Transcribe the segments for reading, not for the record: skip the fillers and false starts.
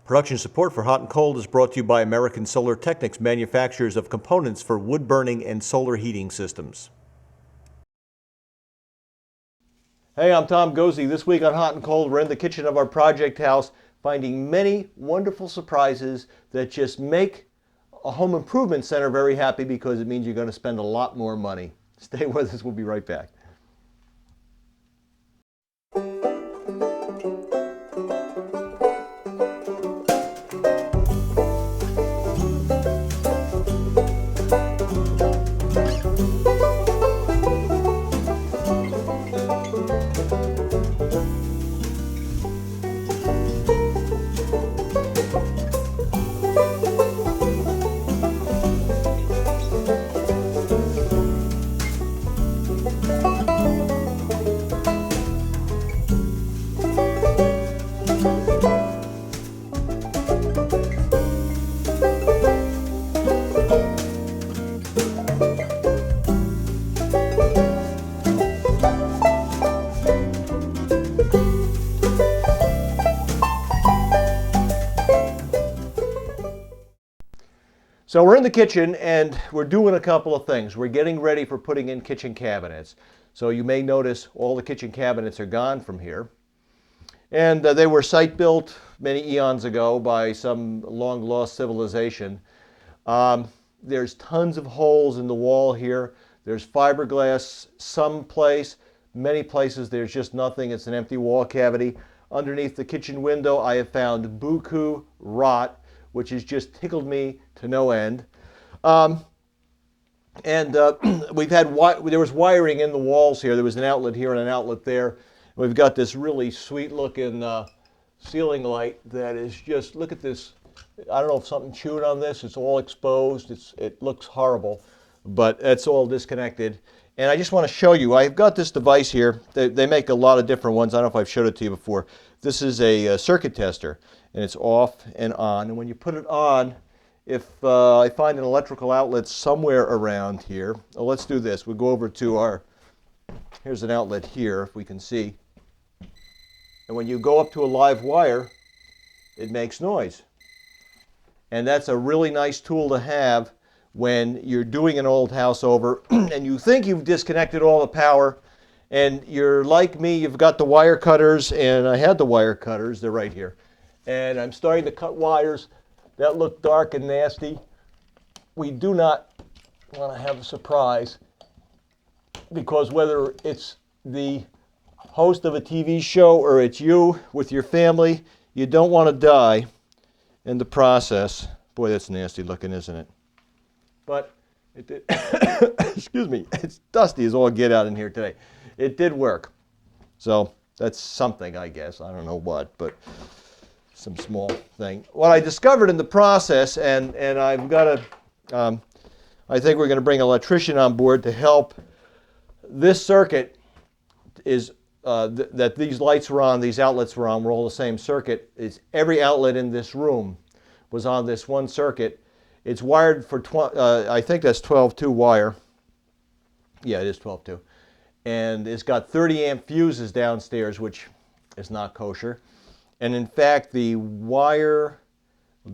Production support for Hot and Cold is brought to you by American Solar Technics, manufacturers of components for wood burning and solar heating systems. Hey, I'm Tom Gozy. This week on Hot and Cold, we're in the kitchen of our project house, finding many wonderful surprises that just make a home improvement center very happy because it means you're going to spend a lot more money. Stay with us. We'll be right back. So we're in the kitchen and we're doing a couple of things. We're getting ready for putting in kitchen cabinets. So you may notice all the kitchen cabinets are gone from here. And they were site built many eons ago by some long lost civilization. There's tons of holes in the wall here. There's fiberglass someplace. Many places there's just nothing. It's an empty wall cavity. Underneath the kitchen window I have found buku rot, which has just tickled me to no end. We've had, there was wiring in the walls here. There was an outlet here and an outlet there. We've got this really sweet looking ceiling light that is just, look at this. I don't know if something chewed on this. It's all exposed. It looks horrible, but it's all disconnected. And I just want to show you, I've got this device here. They make a lot of different ones. I don't know if I've showed it to you before. This is a circuit tester, and it's off and on. And when you put it on, if I find an electrical outlet somewhere around here, let's do this. We'll go over to our, here's an outlet here, if we can see. And when you go up to a live wire, it makes noise. And that's a really nice tool to have when you're doing an old house over and you think you've disconnected all the power, and you're like me, you've got the wire cutters, and I had the wire cutters, they're right here. And I'm starting to cut wires that look dark and nasty. We do not want to have a surprise, because whether it's the host of a TV show or it's you with your family, you don't want to die in the process. Boy, that's nasty looking, isn't it? But it did, excuse me, it's dusty as all get out in here today. It did work. So that's something, I guess. I don't know what, but some small thing. What I discovered in the process, and I've got to, I think we're going to bring an electrician on board to help. This circuit is, that these lights were on, these outlets were on, were all the same circuit. It's every outlet in this room was on this one circuit. It's wired for, I think that's 12-2 wire. Yeah, it is 12-2. And it's got 30 amp fuses downstairs, which is not kosher. And in fact, the wire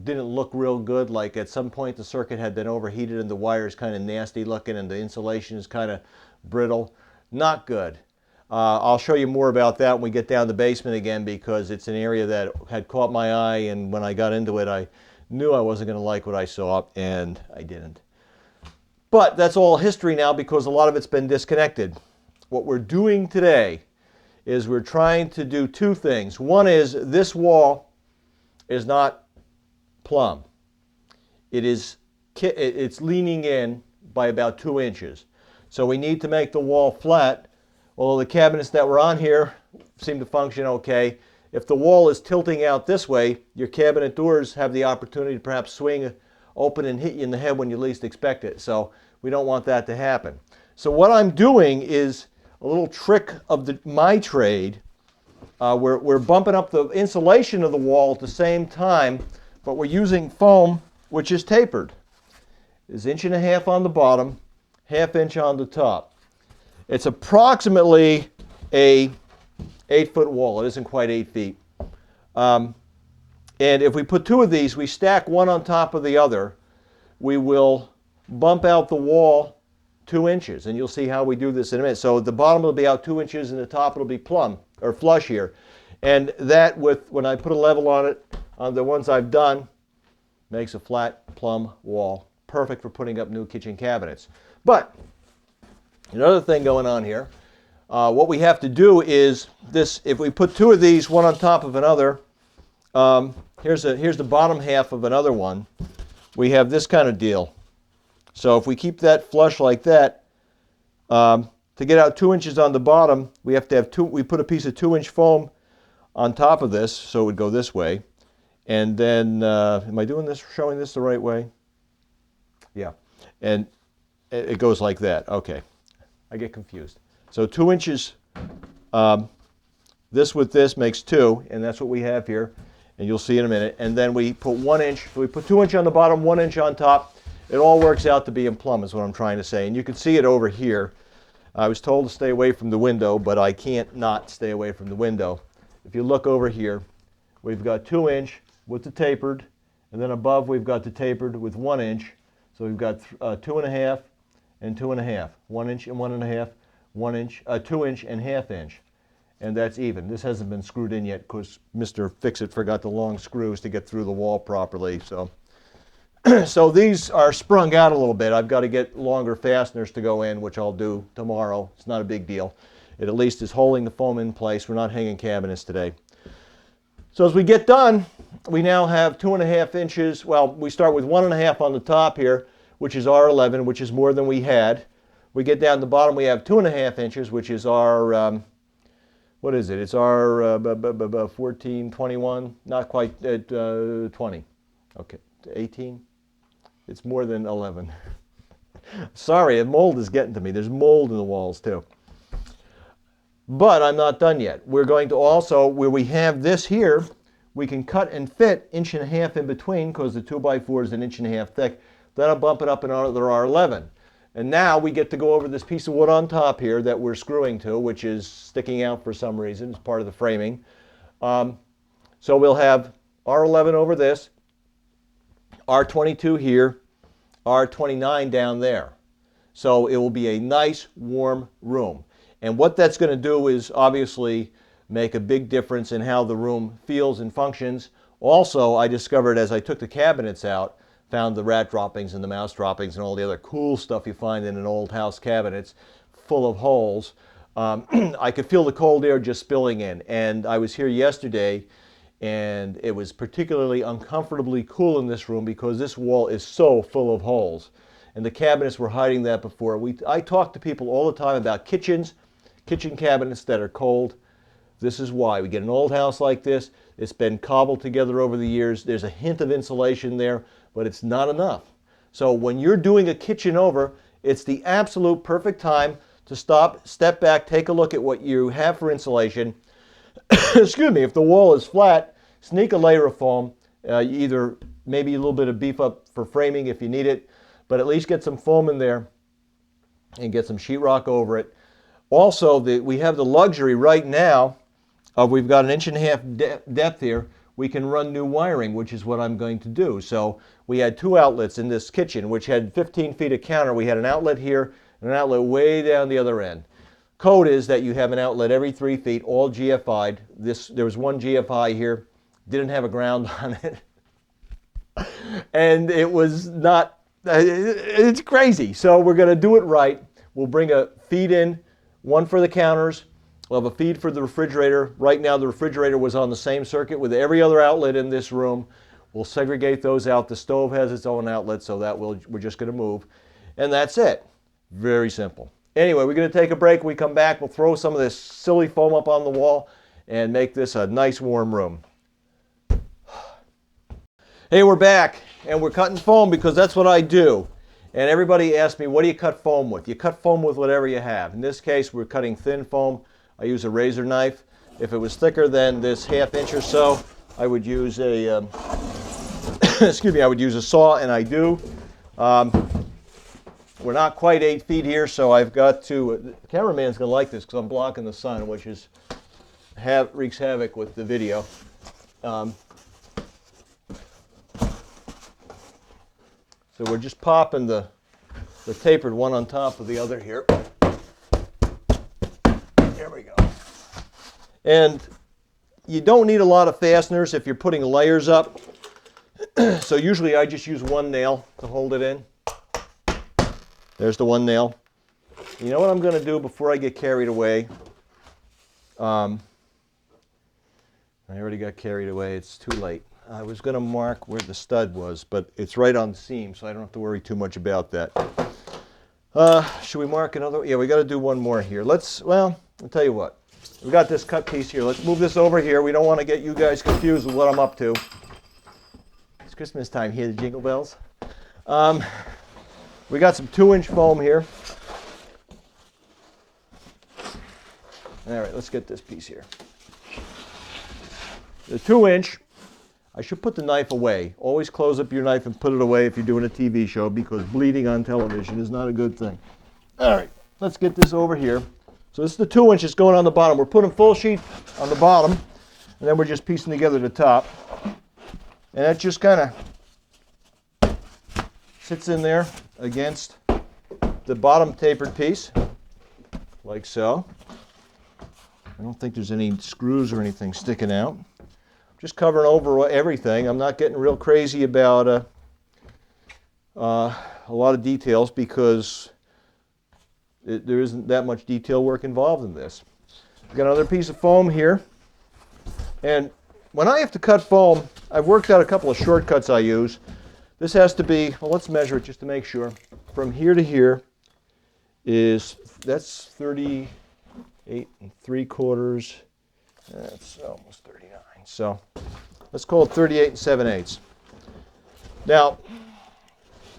didn't look real good. Like at some point the circuit had been overheated and the wire is kind of nasty looking and the insulation is kind of brittle. Not good. I'll show you more about that when we get down the basement again, because it's an area that had caught my eye, and when I got into it I knew I wasn't going to like what I saw, and I didn't. But that's all history now, because a lot of it's been disconnected. What we're doing today is we're trying to do two things. One is, this wall is not plumb. It's leaning in by about 2 inches. So we need to make the wall flat. Although the cabinets that were on here seem to function okay. If the wall is tilting out this way, your cabinet doors have the opportunity to perhaps swing open and hit you in the head when you least expect it. So we don't want that to happen. So what I'm doing is a little trick of my trade. We're bumping up the insulation of the wall at the same time, but we're using foam which is tapered. It's 1.5 inches on the bottom, 1/2 inch on the top. It's approximately a 8-foot wall. It isn't quite 8 feet. And if we put two of these, we stack one on top of the other, we will bump out the wall 2 inches. And you'll see how we do this in a minute. So the bottom will be out 2 inches and the top it'll be plumb or flush here. And that, with when I put a level on it, on the ones I've done, makes a flat plumb wall. Perfect for putting up new kitchen cabinets. But another thing going on here, what we have to do is this, if we put two of these, one on top of another, here's the bottom half of another one, we have this kind of deal. So if we keep that flush like that, to get out 2 inches on the bottom, we have to have we put a piece of 2-inch foam on top of this, so it would go this way. And then, am I doing this, showing this the right way? Yeah. And it goes like that. Okay. I get confused. So 2 inches, this with this makes 2, and that's what we have here. And you'll see in a minute. And then we put 1 inch, so we put 2 inch on the bottom, 1 inch on top. It all works out to be in plumb is what I'm trying to say. And you can see it over here. I was told to stay away from the window, but I can't not stay away from the window. If you look over here, we've got 2 inch with the tapered, and then above we've got the tapered with 1 inch. So we've got 2.5 and 2.5, 1 inch and 1.5, 1 inch, 2 inch and 1/2 inch. And that's even. This hasn't been screwed in yet because Mr. Fix-It forgot the long screws to get through the wall properly. So, so these are sprung out a little bit. I've got to get longer fasteners to go in, which I'll do tomorrow. It's not a big deal. It at least is holding the foam in place. We're not hanging cabinets today. So as we get done, we now have 2.5 inches. Well, we start with 1.5 on the top here, which is our 11, which is more than we had. We get down to the bottom, we have 2.5 inches, which is our, what is it? It's our 14, 21, not quite 20. Okay, 18. It's more than 11. Sorry, the mold is getting to me. There's mold in the walls too. But I'm not done yet. We're going to also, where we have this here, we can cut and fit 1.5 inches in between because the 2x4 is 1.5 inches thick. Then I'll bump it up another R11. And now we get to go over this piece of wood on top here that we're screwing to, which is sticking out for some reason. It's part of the framing. So we'll have R11 over this, R22 here, R29 down there. So it will be a nice warm room. And what that's going to do is obviously make a big difference in how the room feels and functions. Also, I discovered as I took the cabinets out, found the rat droppings and the mouse droppings and all the other cool stuff you find in an old house cabinets full of holes. I could feel the cold air just spilling in. And I was here yesterday and it was particularly uncomfortably cool in this room because this wall is so full of holes. And the cabinets were hiding that before. I talk to people all the time about kitchen cabinets that are cold. This is why. We get an old house like this. It's been cobbled together over the years. There's a hint of insulation there, but it's not enough. So when you're doing a kitchen over, it's the absolute perfect time to stop, step back, take a look at what you have for insulation. Excuse me, if the wall is flat, sneak a layer of foam, either maybe a little bit of beef up for framing if you need it, but at least get some foam in there and get some sheetrock over it. Also, we have the luxury right now of we've got 1.5 inch depth here. We can run new wiring, which is what I'm going to do. So we had 2 outlets in this kitchen, which had 15 feet of counter. We had an outlet here and an outlet way down the other end. Code is that you have an outlet every 3 feet, all GFI'd. There was one GFI here, didn't have a ground on it. And it was not, it's crazy. So we're going to do it right. We'll bring a feed in, one for the counters. We'll have a feed for the refrigerator. Right now the refrigerator was on the same circuit with every other outlet in this room. We'll segregate those out. The stove has its own outlet, so that we're just going to move. And that's it. Very simple. Anyway, we're going to take a break. When we come back, we'll throw some of this silly foam up on the wall and make this a nice warm room. Hey, we're back, and we're cutting foam because that's what I do. And everybody asks me, what do you cut foam with? You cut foam with whatever you have. In this case, we're cutting thin foam. I use a razor knife. If it was thicker than this 1/2 inch or so, I would use a, excuse me, I would use a saw, and I do. We're not quite 8 feet here, so I've got to, the cameraman's going to like this because I'm blocking the sun, which is wreaks havoc with the video. So we're just popping the tapered one on top of the other here. There we go. And you don't need a lot of fasteners if you're putting layers up. So usually I just use one nail to hold it in. There's the one nail. You know what I'm going to do before I get carried away? I already got carried away. It's too late. I was going to mark where the stud was, but it's right on the seam, so I don't have to worry too much about that. Should we mark another? Yeah, we got to do one more here. Well, I'll tell you what. We got this cut piece here. Let's move this over here. We don't want to get you guys confused with what I'm up to. It's Christmas time. Hear the jingle bells? We got some 2-inch foam here. All right, let's get this piece here. The 2-inch, I should put the knife away. Always close up your knife and put it away if you're doing a TV show, because bleeding on television is not a good thing. All right, let's get this over here. So this is the 2 inches going on the bottom. We're putting full sheet on the bottom, and then we're just piecing together the top. And that just kind of sits in there against the bottom tapered piece, like so. I don't think there's any screws or anything sticking out. Just covering over everything. I'm not getting real crazy about a lot of details, because there isn't that much detail work involved in this. I've got another piece of foam here. And when I have to cut foam, I've worked out a couple of shortcuts I use. This has to be, well, let's measure it just to make sure. From here to here that's 38 3/4. That's almost 39. So let's call it 38 7/8. Now,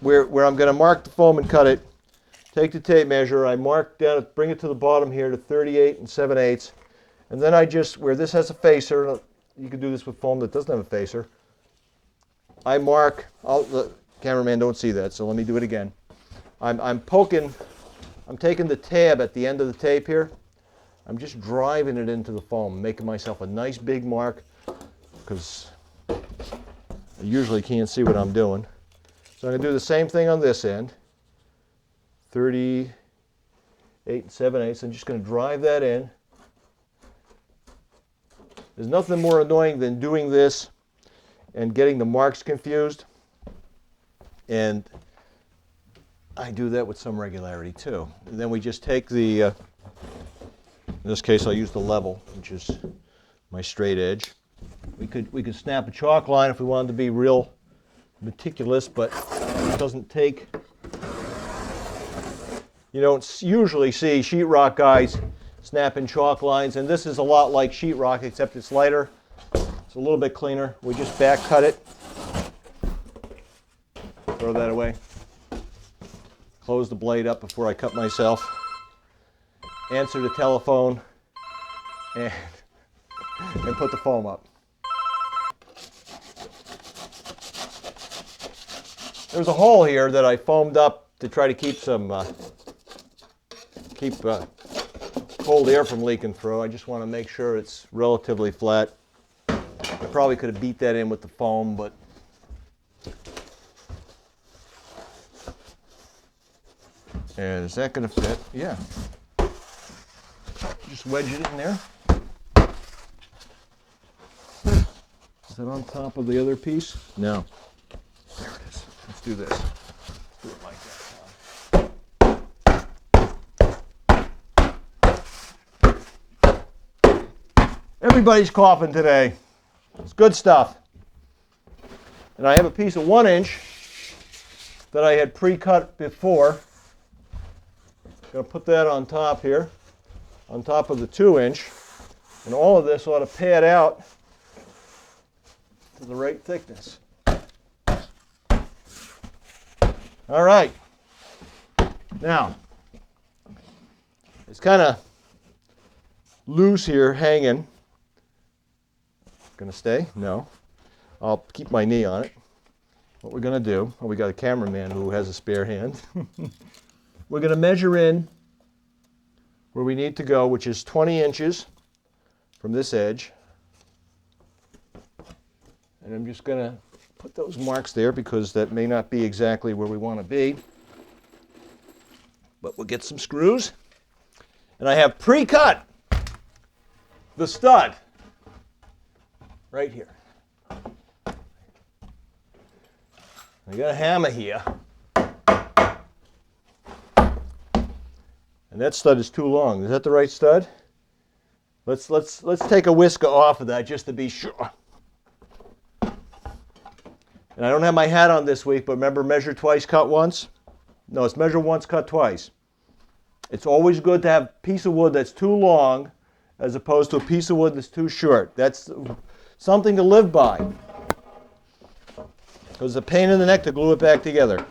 where I'm going to mark the foam and cut it, take the tape measure, I mark down, bring it to the bottom here to 38 7/8, and then I just, where this has a facer, you can do this with foam that doesn't have a facer, I mark, the cameraman don't see that, so let me do it again. I'm taking the tab at the end of the tape here, I'm just driving it into the foam, making myself a nice big mark, because I usually can't see what I'm doing. So I'm going to do the same thing on this end. 38 7/8. I'm just going to drive that in. There's nothing more annoying than doing this and getting the marks confused. And I do that with some regularity too. And then we just take the, in this case I'll use the level, which is my straight edge. We could snap a chalk line if we wanted to be real meticulous, but it doesn't take. You don't usually see sheetrock guys snapping chalk lines, and this is a lot like sheetrock, except it's lighter. It's a little bit cleaner. We just back cut it. Throw that away. Close the blade up before I cut myself. Answer the telephone, and put the foam up. There's a hole here that I foamed up to try to keep some cold air from leaking through. I just want to make sure it's relatively flat. I probably could have beat that in with the foam, but and is that going to fit? Yeah. Just wedge it in there. Is that on top of the other piece? No. There it is. Let's do this. Let's do it like that. Everybody's coughing today. It's good stuff. And I have a piece of 1 inch that I had pre-cut before. Going to put that on top here, on top of the 2 inch. And all of this ought to pad out to the right thickness. All right. Now, it's kind of loose here, hanging. Going to stay? No. I'll keep my knee on it. What we're going to do, well, we got a cameraman who has a spare hand. We're going to measure in where we need to go, which is 20 inches from this edge. And I'm just going to put those marks there because that may not be exactly where we want to be. But we'll get some screws. And I have pre-cut the stud right here. I got a hammer here. And that stud is too long. Is that the right stud? Let's take a whisker off of that just to be sure. And I don't have my hat on this week, but remember, measure twice, cut once? No, it's measure once, cut twice. It's always good to have a piece of wood that's too long as opposed to a piece of wood that's too short. That's something to live by. Because it's a pain in the neck to glue it back together.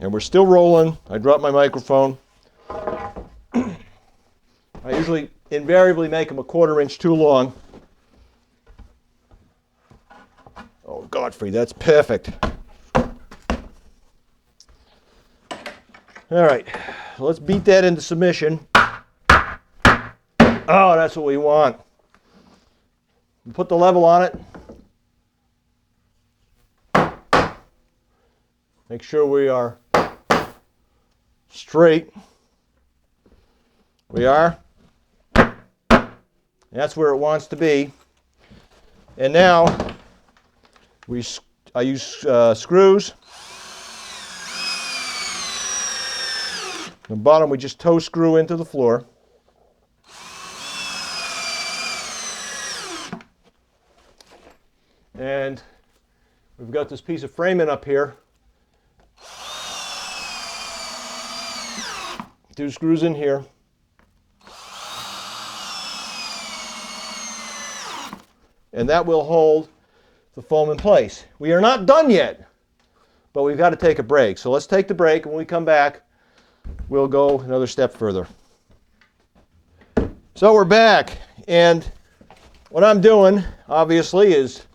And we're still rolling. I dropped my microphone. I usually invariably make them a 1/4 inch too long. Oh, Godfrey, that's perfect. All right, let's beat that into submission. Oh, that's what we want. Put the level on it. Make sure we are straight. We are. That's where it wants to be. And now I use screws. The bottom we just toe screw into the floor. And we've got this piece of framing up here. 2 screws in here. And that will hold the foam in place. We are not done yet, but we've got to take a break. So let's take the break, and when we come back, we'll go another step further. So we're back, and what I'm doing, obviously, is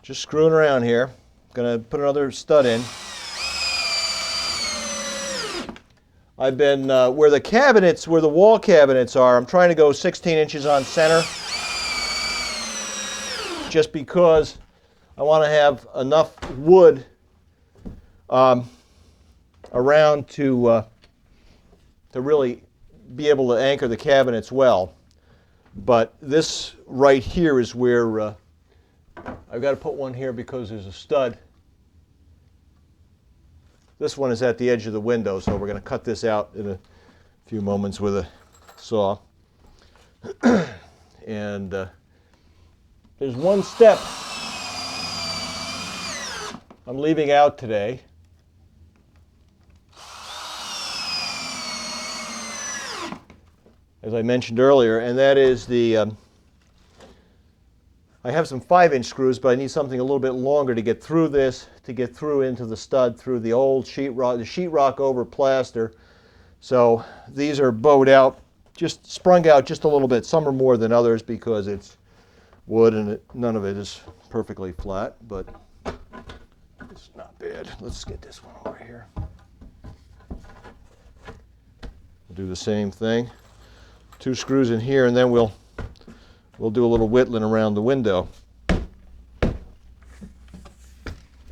just screwing around here. I'm going to put another stud in. I've been, where the wall cabinets are, I'm trying to go 16 inches on center, just because I want to have enough wood around to really be able to anchor the cabinets well. But this right here is where I've got to put one here because there's a stud. This one is at the edge of the window, so we're going to cut this out in a few moments with a saw. And there's one step I'm leaving out today. As I mentioned earlier, and that is the, I have some 5-inch screws, but I need something a little bit longer to get through this, to get through into the stud, through the old sheetrock, the sheetrock over plaster. So these are bowed out, just sprung out just a little bit. Some are more than others because it's wood and none of it is perfectly flat, but it's not bad. Let's get this one over here. We'll do the same thing. 2 screws in here, and then we'll do a little whittling around the window.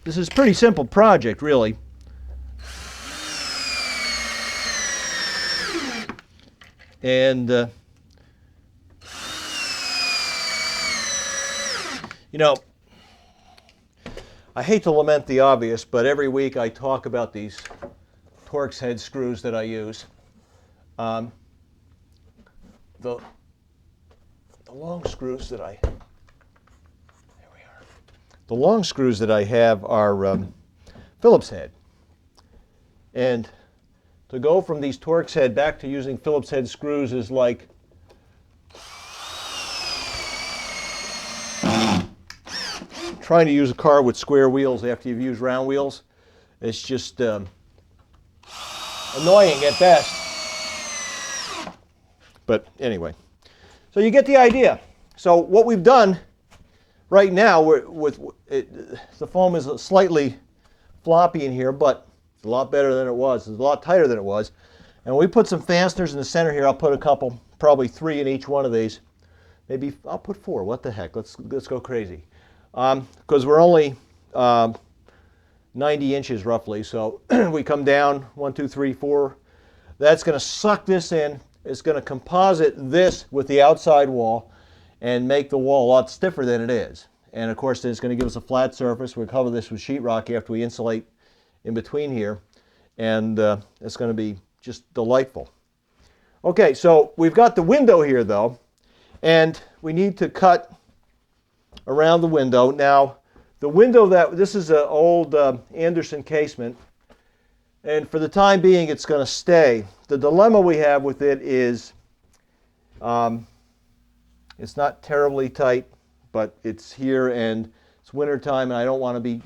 This is a pretty simple project, really. And you know, I hate to lament the obvious, but every week I talk about these Torx head screws that I use. The long screws that the long screws that I have are Phillips head. And to go from these Torx head back to using Phillips head screws is like trying to use a car with square wheels after you've used round wheels. It's just annoying at best. But anyway, so you get the idea. So what we've done right now, the foam is slightly floppy in here, but it's a lot better than it was. It's a lot tighter than it was. And we put some fasteners in the center here. I'll put a couple, probably 3 in each one of these. Maybe I'll put 4. What the heck? Let's go crazy. Because we're only 90 inches roughly. So we come down 1, 2, 3, 4. That's going to suck this in. It's going to composite this with the outside wall and make the wall a lot stiffer than it is. And of course, then it's going to give us a flat surface. We'll cover this with sheetrock after we insulate in between here. And it's going to be just delightful. Okay, so we've got the window here though. And we need to cut around the window. Now, the window this is an old Anderson casement. And for the time being, it's going to stay. The dilemma we have with it is it's not terribly tight, but it's here and it's winter time and I don't want to be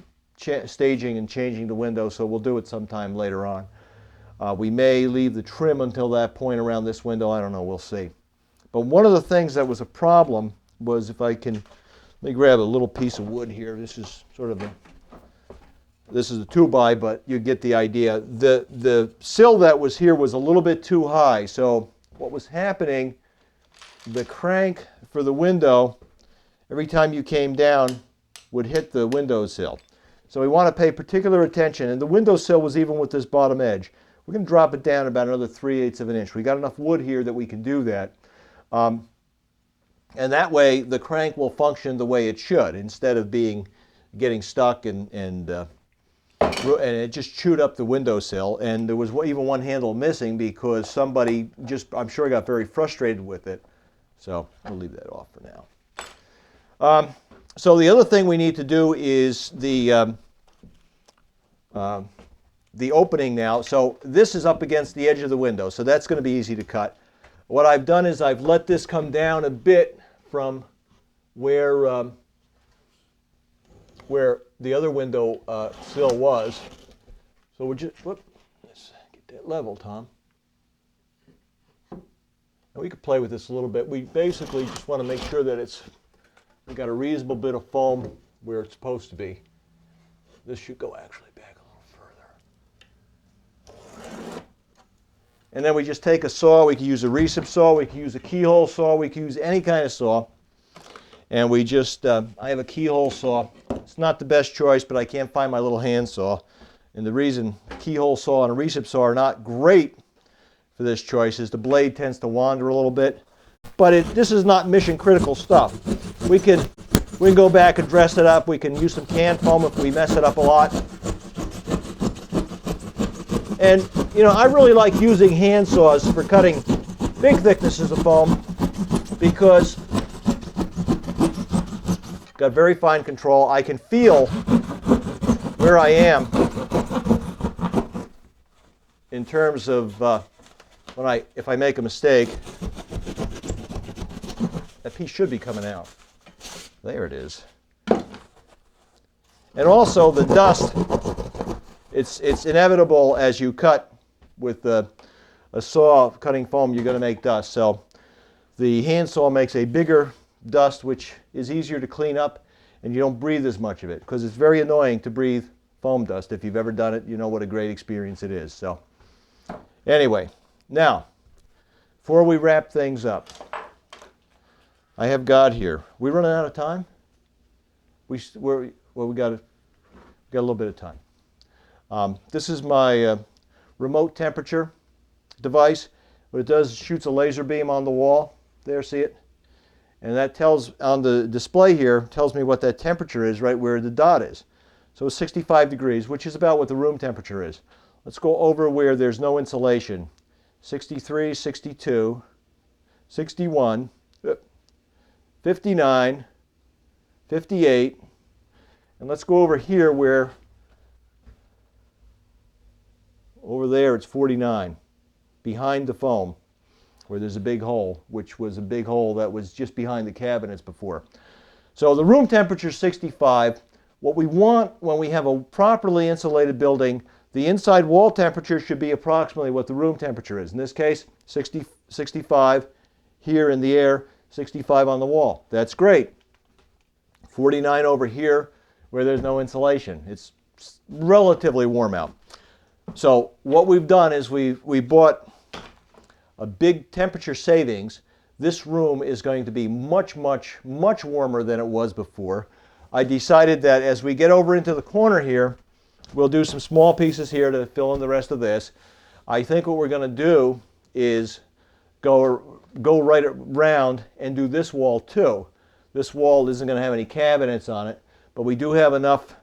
staging and changing the window, so we'll do it sometime later on. We may leave the trim until that point around this window. I don't know. We'll see. But one of the things that was a problem was if I can, let me grab a little piece of wood here. This is sort of this is a 2x, but you get the idea. The sill that was here was a little bit too high. So what was happening, the crank for the window, every time you came down, would hit the windowsill. So we want to pay particular attention. And the windowsill was even with this bottom edge. We're going to drop it down about another 3/8 of an inch. We got enough wood here that we can do that. And that way the crank will function the way it should instead of getting stuck and it just chewed up the windowsill. And there was even one handle missing because somebody I'm sure got very frustrated with it. So we'll leave that off for now. So the other thing we need to do is the opening now. So this is up against the edge of the window, so that's going to be easy to cut. What I've done is I've let this come down a bit from where the other window sill was. So we're just, let's get that level, Tom. And we could play with this a little bit. We basically just want to make sure that we've got a reasonable bit of foam where it's supposed to be. This should go actually back a little further. And then we just take a saw. We can use a recip saw. We can use a keyhole saw. We can use any kind of saw. And we just, I have a keyhole saw. It's not the best choice, but I can't find my little hand saw. And the reason keyhole saw and a recip saw are not great for this choice is the blade tends to wander a little bit. But this is not mission critical stuff. We can go back and dress it up. We can use some can foam if we mess it up a lot. And, you know, I really like using hand saws for cutting big thicknesses of foam because I've got very fine control. I can feel where I am in terms of if I make a mistake. That piece should be coming out. There it is. And also the dust, it's inevitable as you cut with a saw cutting foam, you're going to make dust. So the hand saw makes a bigger dust, which is easier to clean up, and you don't breathe as much of it because it's very annoying to breathe foam dust. If you've ever done it, you know what a great experience it is. So anyway, now before we wrap things up, I have got here. We running out of time? We got a little bit of time. This is my remote temperature device. What it does is shoots a laser beam on the wall. There, see it? And that tells, on the display here, tells me what that temperature is right where the dot is. So it's 65 degrees, which is about what the room temperature is. Let's go over where there's no insulation. 63, 62, 61, 59, 58, and let's go over here where, over there it's 49, behind the foam, where there's a big hole, which was a big hole that was just behind the cabinets before. So the room temperature is 65. What we want when we have a properly insulated building, the inside wall temperature should be approximately what the room temperature is. In this case, 65 here in the air, 65 on the wall. That's great. 49 over here where there's no insulation. It's relatively warm out. So what we've done is we bought a big temperature savings. This room is going to be much, much, much warmer than it was before. I decided that as we get over into the corner here, we'll do some small pieces here to fill in the rest of this. I think what we're going to do is go right around and do this wall too. This wall isn't going to have any cabinets on it, but we do have enough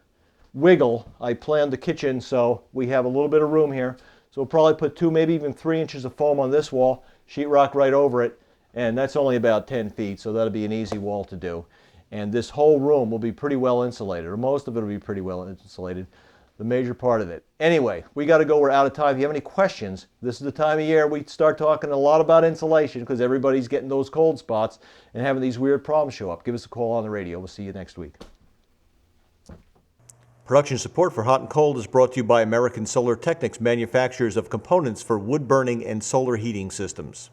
wiggle. I planned the kitchen so we have a little bit of room here. So we'll probably put 2, maybe even 3 inches of foam on this wall, sheetrock right over it, and that's only about 10 feet, so that'll be an easy wall to do. And this whole room will be pretty well insulated, or most of it will be pretty well insulated, the major part of it. Anyway, we got to go. We're out of time. If you have any questions, this is the time of year we start talking a lot about insulation because everybody's getting those cold spots and having these weird problems show up. Give us a call on the radio. We'll see you next week. Production support for Hot and Cold is brought to you by American Solar Technics, manufacturers of components for wood burning and solar heating systems.